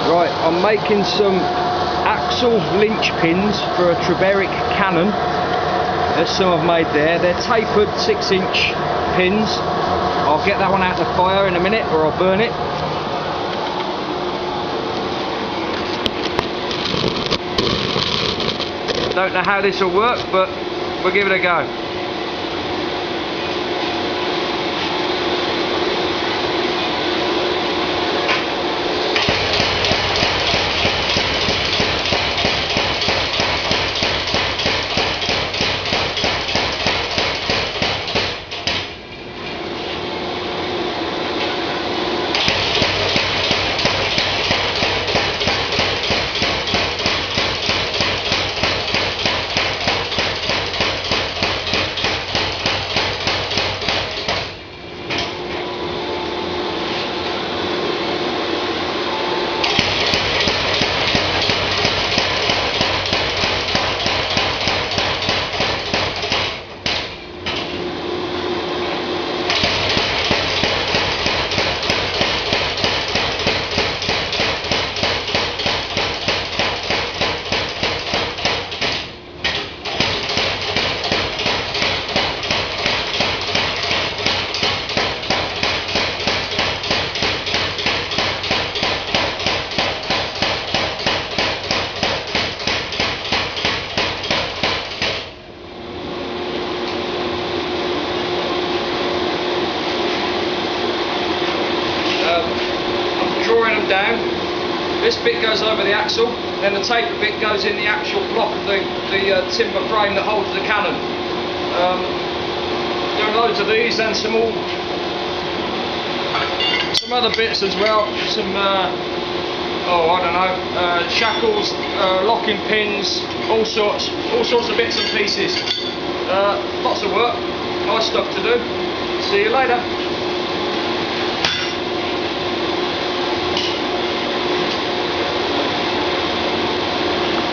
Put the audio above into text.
Right, I'm making some axle lynch pins for a Trebetherick cannon. There's some I've made there. They're tapered 6-inch pins. I'll get that one out of the fire in a minute, or I'll burn it. Don't know how this will work, but we'll give it a go. Drawing them down. This bit goes over the axle, then the taper bit goes in the actual block of the timber frame that holds the cannon. Doing loads of these and some other bits as well. Some I don't know, shackles, locking pins, all sorts of bits and pieces. Lots of work, nice stuff to do. See you later.